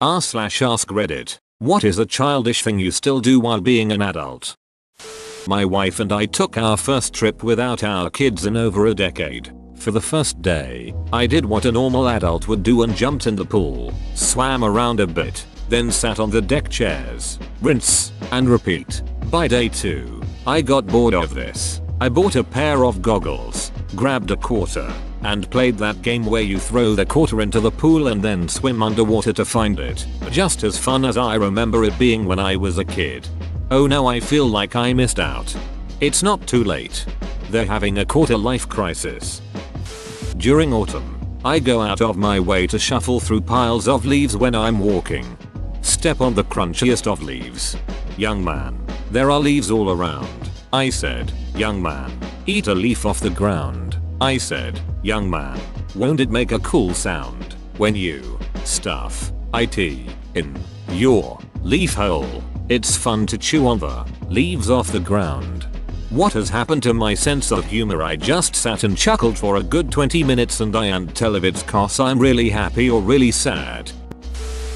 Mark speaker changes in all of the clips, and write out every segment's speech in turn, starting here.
Speaker 1: r/ask Reddit. What is a childish thing you still do while being an adult? My wife and I took our first trip without our kids in over a decade. For the first day, I did what a normal adult would do and jumped in the pool, swam around a bit, then sat on the deck chairs, rinse, and repeat. By day 2, I got bored of this. I bought a pair of goggles, grabbed a quarter, and played that game where you throw the quarter into the pool and then swim underwater to find it. Just as fun as I remember it being when I was a kid. Oh no, I feel like I missed out. It's not too late. They're having a quarter-life crisis. During autumn, I go out of my way to shuffle through piles of leaves when I'm walking. Step on the crunchiest of leaves. Young man, there are leaves all around. I said, young man, eat a leaf off the ground. I said, young man, won't it make a cool sound when you stuff it in your leaf hole? It's fun to chew on the leaves off the ground. What has happened to my sense of humor? I just sat and chuckled for a good 20 minutes and I can't tell if it's 'cause I'm really happy or really sad.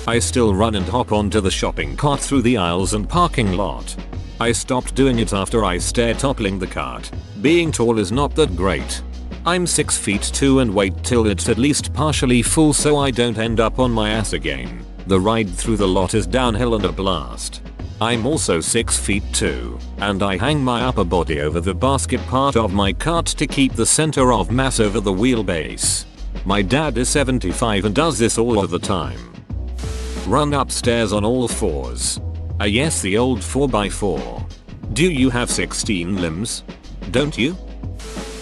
Speaker 1: I still run and hop onto the shopping cart through the aisles and parking lot. I stopped doing it after I stared toppling the cart. Being tall is not that great. I'm 6 feet 2 and wait till it's at least partially full so I don't end up on my ass again. The ride through the lot is downhill and a blast. I'm also 6 feet 2, and I hang my upper body over the basket part of my cart to keep the center of mass over the wheelbase. My dad is 75 and does this all of the time. Run upstairs on all fours. Yes, the old 4x4. Do you have 16 limbs? Don't you?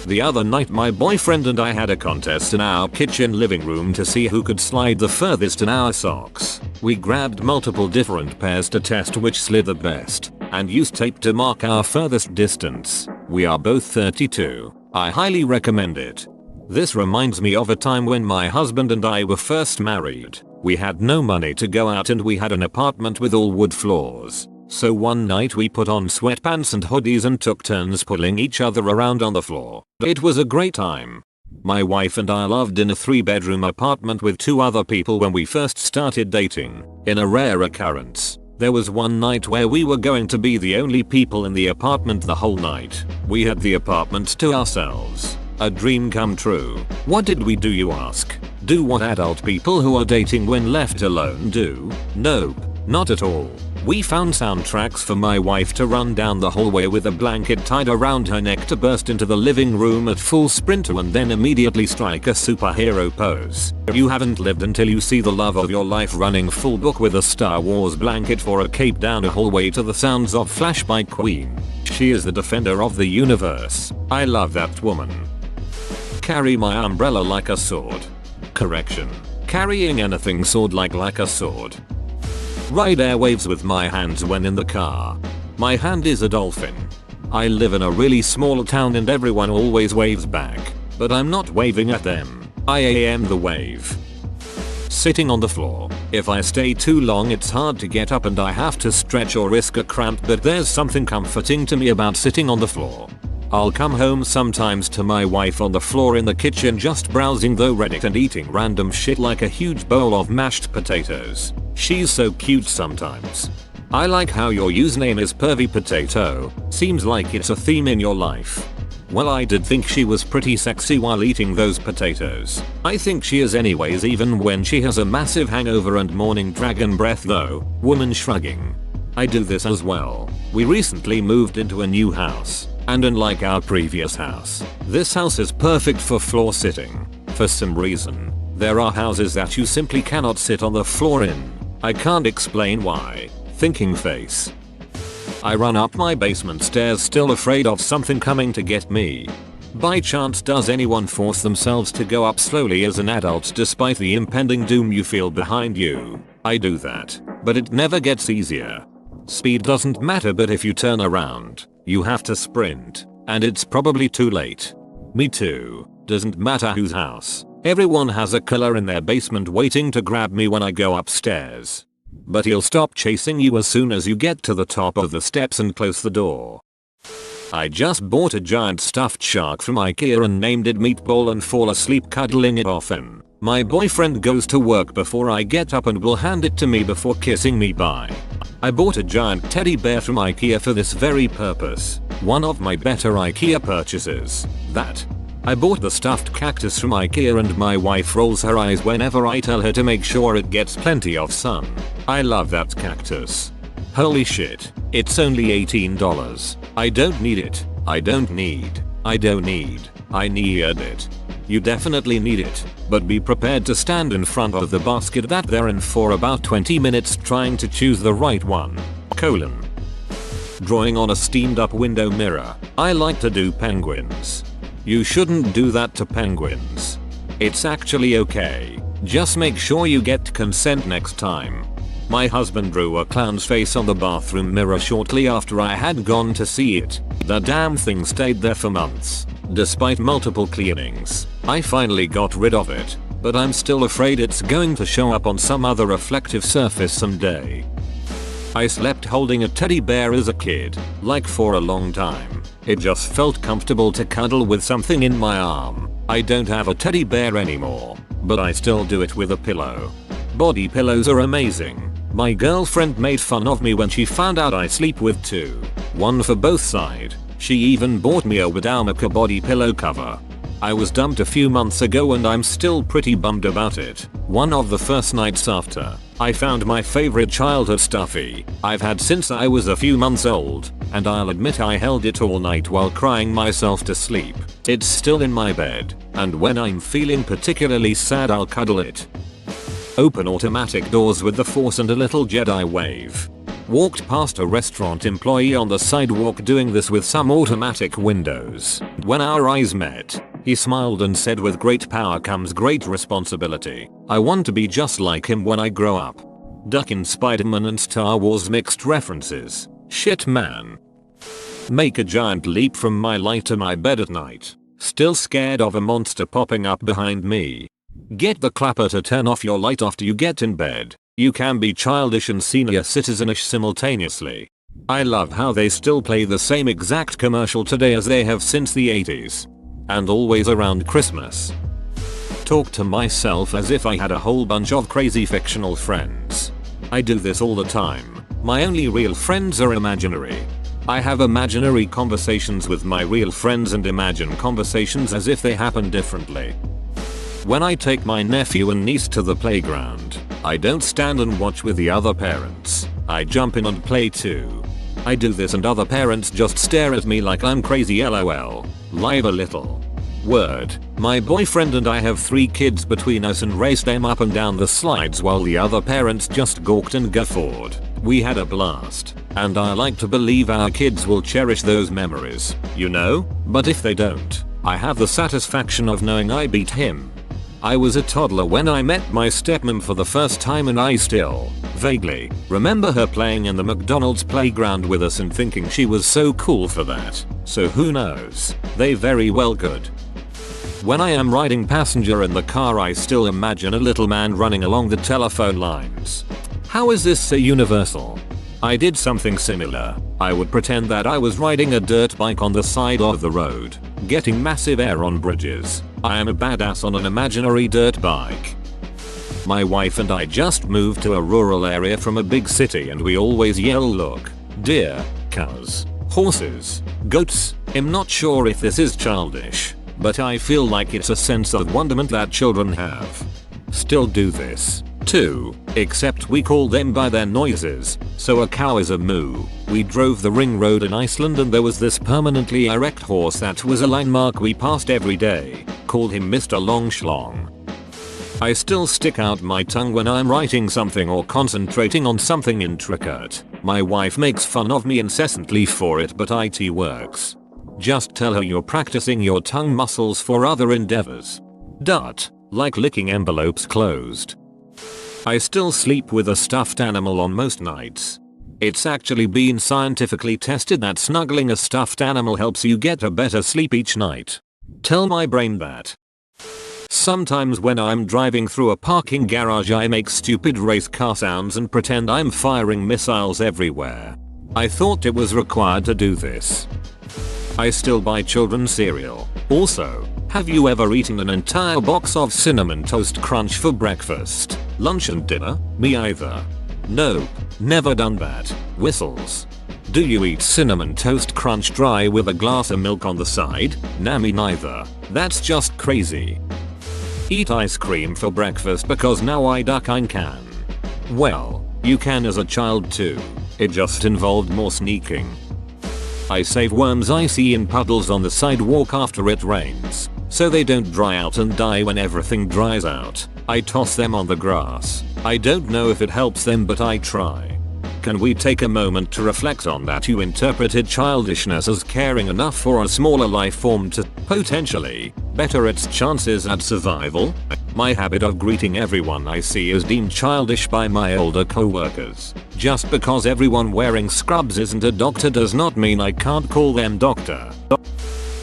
Speaker 1: The other night my boyfriend and I had a contest in our kitchen living room to see who could slide the furthest in our socks. We grabbed multiple different pairs to test which slid the best, and used tape to mark our furthest distance. We are both 32. I highly recommend it. This reminds me of a time when my husband and I were first married. We had no money to go out and we had an apartment with all wood floors. So one night we put on sweatpants and hoodies and took turns pulling each other around on the floor. It was a great time. My wife and I lived in a 3-bedroom apartment with 2 other people when we first started dating. In a rare occurrence, there was one night where we were going to be the only people in the apartment the whole night. We had the apartment to ourselves. A dream come true. What did we do, you ask? Do what adult people who are dating when left alone do? Nope, not at all. We found soundtracks for my wife to run down the hallway with a blanket tied around her neck to burst into the living room at full sprint and then immediately strike a superhero pose. You haven't lived until you see the love of your life running full book with a Star Wars blanket for a cape down a hallway to the sounds of Flash by Queen. She is the defender of the universe. I love that woman. Carry my umbrella like a sword. Correction. Carrying anything sword-like like a sword. Ride airwaves with my hands when in the car. My hand is a dolphin. I live in a really small town and everyone always waves back, but I'm not waving at them. I am the wave. Sitting on the floor. If I stay too long it's hard to get up and I have to stretch or risk a cramp, but there's something comforting to me about sitting on the floor. I'll come home sometimes to my wife on the floor in the kitchen just browsing the Reddit and eating random shit like a huge bowl of mashed potatoes. She's so cute sometimes. I like how your username is pervy potato. Seems like it's a theme in your life. Well, I did think she was pretty sexy while eating those potatoes. I think she is anyways, even when she has a massive hangover and morning dragon breath though. Woman shrugging. I do this as well. We recently moved into a new house. And unlike our previous house, this house is perfect for floor sitting. For some reason, there are houses that you simply cannot sit on the floor in. I can't explain why. Thinking face. I run up my basement stairs still afraid of something coming to get me. By chance, does anyone force themselves to go up slowly as an adult despite the impending doom you feel behind you? I do that, but it never gets easier. Speed doesn't matter, but if you turn around, you have to sprint, and it's probably too late. Me too. Doesn't matter whose house. Everyone has a killer in their basement waiting to grab me when I go upstairs. But he'll stop chasing you as soon as you get to the top of the steps and close the door. I just bought a giant stuffed shark from IKEA and named it Meatball and fall asleep cuddling it often. My boyfriend goes to work before I get up and will hand it to me before kissing me bye. I bought a giant teddy bear from IKEA for this very purpose. One of my better IKEA purchases. That. I bought the stuffed cactus from IKEA and my wife rolls her eyes whenever I tell her to make sure it gets plenty of sun. I love that cactus. Holy shit, it's only $18. I don't need it. I need it. You definitely need it, but be prepared to stand in front of the basket that they're in for about 20 minutes trying to choose the right one. Drawing on a steamed up window mirror. I like to do penguins. You shouldn't do that to penguins. It's actually okay. Just make sure you get consent next time. My husband drew a clown's face on the bathroom mirror shortly after I had gone to see it. The damn thing stayed there for months. Despite multiple cleanings, I finally got rid of it, but I'm still afraid it's going to show up on some other reflective surface someday. I slept holding a teddy bear as a kid, like for a long time. It just felt comfortable to cuddle with something in my arm. I don't have a teddy bear anymore, but I still do it with a pillow. Body pillows are amazing. My girlfriend made fun of me when she found out I sleep with two. One for both sides. She even bought me a Wadamaka body pillow cover. I was dumped a few months ago and I'm still pretty bummed about it. One of the first nights after, I found my favorite childhood stuffy I've had since I was a few months old, and I'll admit I held it all night while crying myself to sleep. It's still in my bed, and when I'm feeling particularly sad I'll cuddle it. Open automatic doors with the force and a little Jedi wave. Walked past a restaurant employee on the sidewalk doing this with some automatic windows. When our eyes met, he smiled and said, "With great power comes great responsibility. I want to be just like him when I grow up." Ducking Spider-Man and Star Wars mixed references. Shit man. Make a giant leap from my light to my bed at night. Still scared of a monster popping up behind me. Get the clapper to turn off your light after you get in bed. You can be childish and senior citizenish simultaneously. I love how they still play the same exact commercial today as they have since the 80s. And always around Christmas. Talk to myself as if I had a whole bunch of crazy fictional friends. I do this all the time. My only real friends are imaginary. I have imaginary conversations with my real friends and imagine conversations as if they happen differently. When I take my nephew and niece to the playground, I don't stand and watch with the other parents. I jump in and play too. I do this and other parents just stare at me like I'm crazy lol. Live a little. Word. My boyfriend and I have 3 kids between us and raced them up and down the slides while the other parents just gawked and guffawed. We had a blast. And I like to believe our kids will cherish those memories, you know? But if they don't, I have the satisfaction of knowing I beat him. I was a toddler when I met my stepmom for the first time and I still, vaguely, remember her playing in the McDonald's playground with us and thinking she was so cool for that. So who knows, they very well could. When I am riding passenger in the car I still imagine a little man running along the telephone lines. How is this so universal? I did something similar. I would pretend that I was riding a dirt bike on the side of the road, getting massive air on bridges. I am a badass on an imaginary dirt bike. My wife and I just moved to a rural area from a big city and we always yell look, deer, cows, horses, goats. I'm not sure if this is childish, but I feel like it's a sense of wonderment that children have. Still do this, too, except we call them by their noises. So a cow is a moo. We drove the ring road in Iceland and there was this permanently erect horse that was a landmark we passed every day. Called him Mr. Longschlong. I still stick out my tongue when I'm writing something or concentrating on something intricate. My wife makes fun of me incessantly for it, but it works. Just tell her you're practicing your tongue muscles for other endeavors. Like licking envelopes closed. I still sleep with a stuffed animal on most nights. It's actually been scientifically tested that snuggling a stuffed animal helps you get a better sleep each night. Tell my brain that. Sometimes when I'm driving through a parking garage I make stupid race car sounds and pretend I'm firing missiles everywhere. I thought it was required to do this. I still buy children's cereal. Also, Have you ever eaten an entire box of Cinnamon Toast Crunch for breakfast, lunch and dinner? Me either. Nope, never done that. Whistles. Do you eat Cinnamon Toast Crunch dry with a glass of milk on the side? Nah, me neither. That's just crazy. Eat ice cream for breakfast because now I can. Well, you can as a child too. It just involved more sneaking. I save worms I see in puddles on the sidewalk after it rains, so they don't dry out and die when everything dries out. I toss them on the grass. I don't know if it helps them, but I try. Can we take a moment to reflect on that? You interpreted childishness as caring enough for a smaller life form to potentially better its chances at survival? My habit of greeting everyone I see is deemed childish by my older co-workers. Just because everyone wearing scrubs isn't a doctor does not mean I can't call them doctor.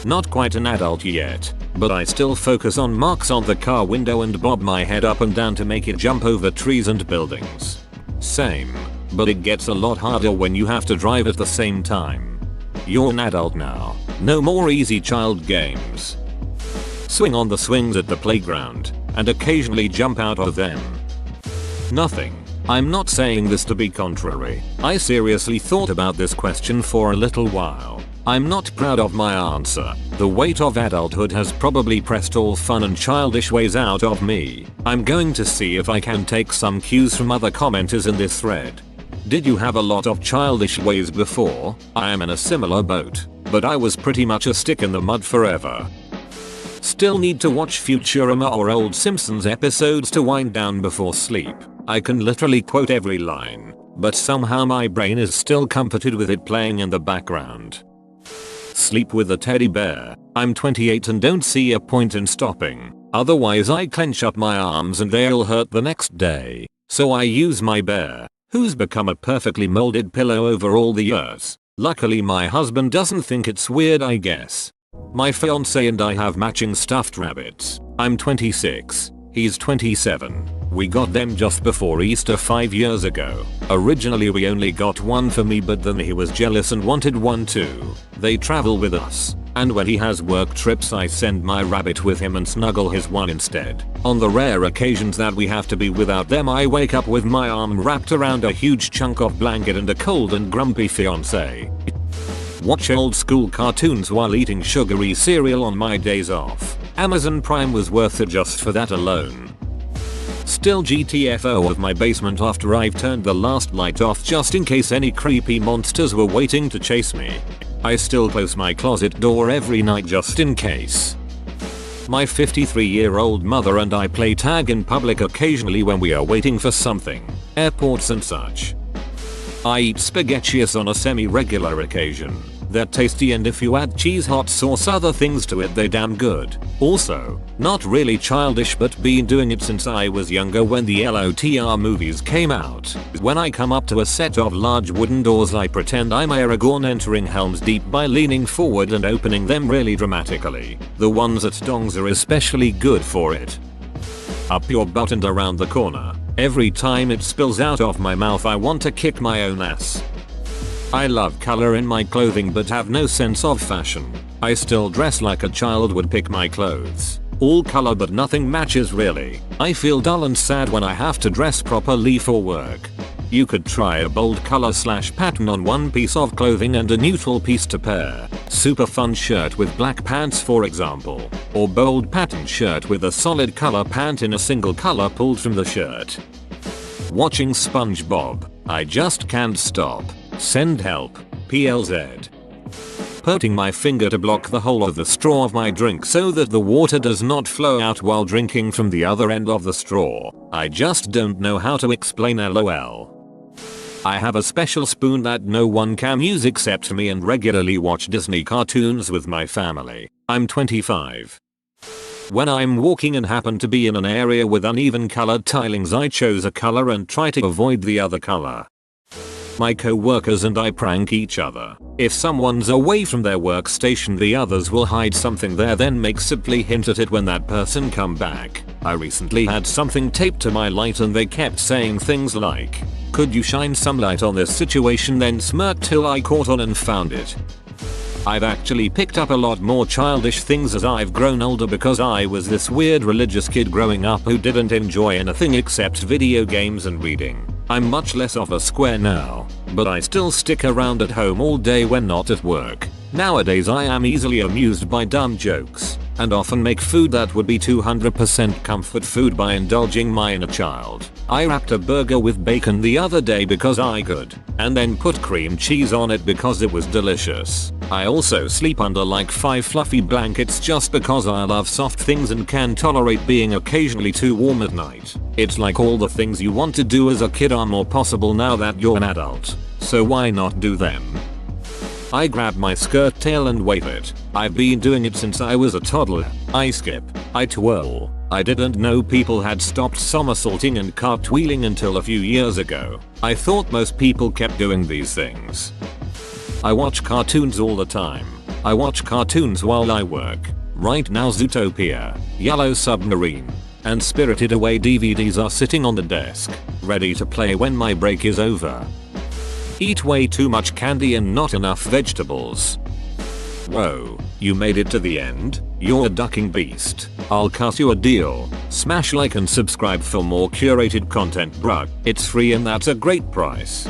Speaker 1: Not quite an adult yet, but I still focus on marks on the car window and bob my head up and down to make it jump over trees and buildings. Same. But it gets a lot harder when you have to drive at the same time. You're an adult now. No more easy child games. Swing on the swings at the playground, and occasionally jump out of them. Nothing. I'm not saying this to be contrary. I seriously thought about this question for a little while. I'm not proud of my answer. The weight of adulthood has probably pressed all fun and childish ways out of me. I'm going to see if I can take some cues from other commenters in this thread. Did you have a lot of childish ways before? I am in a similar boat, but I was pretty much a stick in the mud forever. Still need to watch Futurama or old Simpsons episodes to wind down before sleep. I can literally quote every line, but somehow my brain is still comforted with it playing in the background. Sleep with a teddy bear. I'm 28 and don't see a point in stopping. Otherwise I clench up my arms and they'll hurt the next day. So I use my bear, who's become a perfectly molded pillow over all the years. Luckily my husband doesn't think it's weird, I guess. My fiance and I have matching stuffed rabbits. I'm 26. He's 27. We got them just before Easter 5 years ago. Originally we only got one for me, but then he was jealous and wanted one too. They travel with us, and when he has work trips I send my rabbit with him and snuggle his one instead. On the rare occasions that we have to be without them I wake up with my arm wrapped around a huge chunk of blanket and a cold and grumpy fiance. Watch old school cartoons while eating sugary cereal on my days off. Amazon Prime was worth it just for that alone. Still GTFO of my basement after I've turned the last light off just in case any creepy monsters were waiting to chase me. I still close my closet door every night just in case. My 53-year-old mother and I play tag in public occasionally when we are waiting for something, airports and such. I eat spaghettios on a semi-regular occasion. They're tasty, and if you add cheese, hot sauce, other things to it, they're damn good. Also, not really childish, but been doing it since I was younger when the LOTR movies came out. When I come up to a set of large wooden doors I pretend I'm Aragorn entering Helm's Deep by leaning forward and opening them really dramatically. The ones at Dongs are especially good for it. Up your butt and around the corner. Every time it spills out of my mouth I want to kick my own ass. I love color in my clothing but have no sense of fashion. I still dress like a child would pick my clothes. All color but nothing matches really. I feel dull and sad when I have to dress properly for work. You could try a bold color / pattern on one piece of clothing and a neutral piece to pair. Super fun shirt with black pants for example. Or bold pattern shirt with a solid color pant in a single color pulled from the shirt. Watching SpongeBob. I just can't stop. Send help. PLZ. Putting my finger to block the hole of the straw of my drink so that the water does not flow out while drinking from the other end of the straw. I just don't know how to explain, LOL. I have a special spoon that no one can use except me and regularly watch Disney cartoons with my family. I'm 25. When I'm walking and happen to be in an area with uneven colored tilings I chose a color and try to avoid the other color. My co-workers and I prank each other. If someone's away from their workstation the others will hide something there, then make subtly hint at it when that person come back. I recently had something taped to my light and they kept saying things like, "Could you shine some light on this situation?" then smirked till I caught on and found it. I've actually picked up a lot more childish things as I've grown older because I was this weird religious kid growing up who didn't enjoy anything except video games and reading. I'm much less of a square now, but I still stick around at home all day when not at work. Nowadays I am easily amused by dumb jokes, and often make food that would be 200% comfort food by indulging my inner child. I wrapped a burger with bacon the other day because I could, and then put cream cheese on it because it was delicious. I also sleep under like 5 fluffy blankets just because I love soft things and can tolerate being occasionally too warm at night. It's like all the things you want to do as a kid are more possible now that you're an adult, so why not do them? I grab my skirt tail and wave it. I've been doing it since I was a toddler. I skip. I twirl. I didn't know people had stopped somersaulting and cartwheeling until a few years ago. I thought most people kept doing these things. I watch cartoons all the time. I watch cartoons while I work. Right now Zootopia, Yellow Submarine, and Spirited Away DVDs are sitting on the desk, ready to play when my break is over. Eat way too much candy and not enough vegetables. Whoa, you made it to the end? You're a ducking beast. I'll cut you a deal. Smash like and subscribe for more curated content, bruh. It's free and that's a great price.